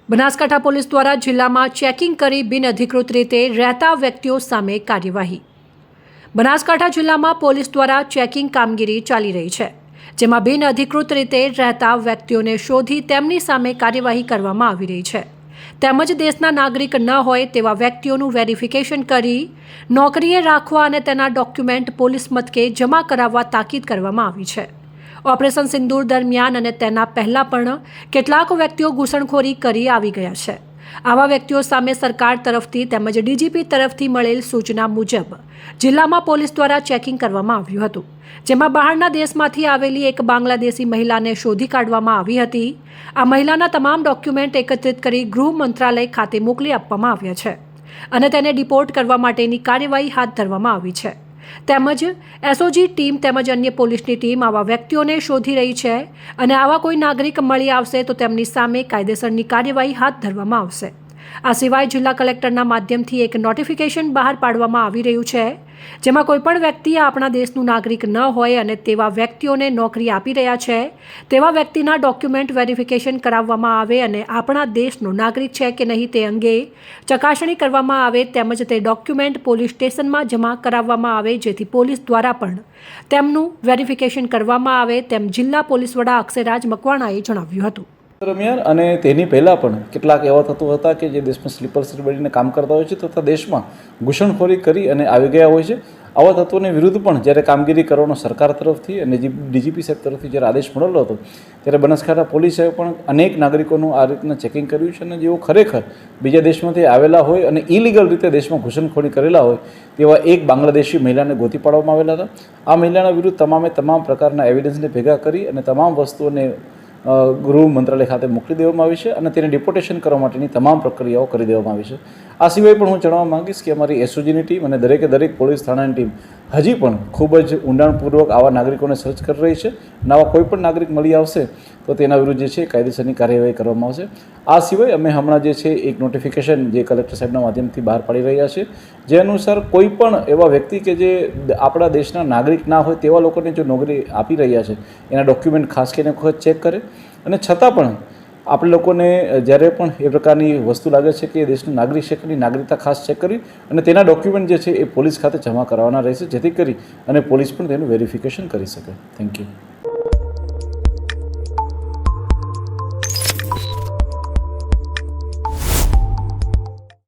Banaskantha police દ્વારા જિલ્લામાં checking કરી બિનઅધિકૃત રીતે રહેતા વ્યક્તિઓ સામે કાર્યવાહી। બનાસકાંઠા જિલ્લામાં પોલીસ દ્વારા ચેકિંગ કામગીરી ચાલી રહી છે, જેમાં બિનઅધિકૃત રીતે રહેતા વ્યક્તિઓને શોધી તેમની સામે કાર્યવાહી કરવામાં આવી રહી છે। તેમજ દેશના નાગરિક ન હોય તેવા વ્યક્તિઓનું વેરિફિકેશન કરી નોકરીએ રાખવા અને તેના ડોક્યુમેન્ટ પોલીસ મથકે જમા કરાવવા તાકીદ કરવામાં આવી છે। ઓપરેશન સિંદૂર દરમિયાન અને તેના પહેલાં પણ કેટલાક વ્યક્તિઓ ઘૂસણખોરી કરી આવી ગયા છે। આવા વ્યક્તિઓ સામે સરકાર તરફથી તેમજ ડીજીપી તરફથી મળેલ સૂચના મુજબ જિલ્લામાં પોલીસ દ્વારા ચેકિંગ કરવામાં આવ્યું હતું, જેમાં બહારના દેશમાંથી આવેલી એક બાંગ્લાદેશી મહિલાને શોધી કાઢવામાં આવી હતી। આ મહિલાના તમામ ડોક્યુમેન્ટ એકત્રિત કરી ગૃહ મંત્રાલય ખાતે મોકલી આપવામાં આવ્યા છે અને તેને ડિપોર્ટ કરવા માટેની કાર્યવાહી હાથ ધરવામાં આવી છે। તેમજ એસઓજી ટીમ તેમજ અન્ય પોલીસની ટીમ આવા વ્યક્તિઓને શોધી રહી છે અને આવા કોઈ નાગરિક મળી આવશે તો તેમની સામે કાયદેસરની કાર્યવાહી હાથ ધરવામાં આવશે। આ સિવાય જિલ્લા કલેક્ટરના માધ્યમથી એક નોટિફિકેશન બહાર પાડવામાં આવી રહ્યું છે, જેમાં કોઈપણ વ્યક્તિ આપણા દેશનું નાગરિક ન હોય અને તેવા વ્યક્તિઓને નોકરી આપી રહ્યા છે તેવા વ્યક્તિના ડોક્યુમેન્ટ વેરિફિકેશન કરાવવામાં આવે અને આપણા દેશનો નાગરિક છે કે નહીં તે અંગે ચકાસણી કરવામાં આવે તેમજ તે ડોક્યુમેન્ટ પોલીસ સ્ટેશનમાં જમા કરાવવામાં આવે, જેથી પોલીસ દ્વારા પણ તેમનું વેરિફિકેશન કરવામાં આવે તેમ જિલ્લા પોલીસ વડા અક્ષયરાજ મકવાણાએ જણાવ્યું હતું। દરમિયાન અને તેની પહેલાં પણ કેટલાક એવા તત્વો હતા કે જે દેશમાં સ્લીપર સેલ બનીને કામ કરતા હોય છે તથા દેશમાં ઘૂસણખોરી કરી અને આવી ગયા હોય છે। આવા તત્વોની વિરુદ્ધ પણ જ્યારે કામગીરી કરવાનો સરકાર તરફથી અને ડીજીપી સાહેબ તરફથી જ્યારે આદેશ મળેલો હતો ત્યારે બનાસકાંઠા પોલીસે પણ અનેક નાગરિકોનું આ રીતના ચેકિંગ કર્યું છે અને જેઓ ખરેખર બીજા દેશમાંથી આવેલા હોય અને ઇલીગલ રીતે દેશમાં ઘૂસણખોરી કરેલા હોય તેવા એક બાંગ્લાદેશી મહિલાને ગોતી પાડવામાં આવેલા હતા। આ મહિલાના વિરુદ્ધ તમામ પ્રકારના એવિડન્સને ભેગા કરી અને તમામ વસ્તુઓને ગૃહ મંત્રાલય ખાતે મોકલી દેવામાં આવી છે અને તેને ડિપોર્ટેશન કરવા માટેની તમામ પ્રક્રિયાઓ કરી દેવામાં આવી છે। આ સિવાય પણ હું જણાવવા માંગીશ કે અમારી એસઓજીની ટીમ અને દરેક પોલીસ થાણાની ટીમ હજી પણ ખૂબ જ ઊંડાણપૂર્વક આવા નાગરિકોને સર્ચ કરી રહી છે અને આવા કોઈ પણ નાગરિક મળી આવશે તો તેના વિરુદ્ધ જે છે કાયદેસરની કાર્યવાહી કરવામાં આવશે। આ સિવાય અમે હમણાં જે છે એક નોટિફિકેશન જે કલેક્ટર સાહેબના માધ્યમથી બહાર પાડી રહ્યા છે, જે અનુસાર કોઈ પણ એવા વ્યક્તિ કે જે આપણા દેશના નાગરિક ના હોય તેવા લોકોને જો નોકરી આપી રહ્યા છે એના ડોક્યુમેન્ટ ખાસ કરીને વખત ચેક કરે અને છતાં પણ આપણે લોકોને જ્યારે પણ એ પ્રકારની વસ્તુ લાગે છે કે એ દેશનું નાગરિક છે કે નાગરિકતા ખાસ ચેક કરી અને તેના ડોક્યુમેન્ટ જે છે એ પોલીસ ખાતે જમા કરાવવાના રહેશે, જેથી કરી અને પોલીસ પણ તેનું વેરિફિકેશન કરી શકે। Thank you.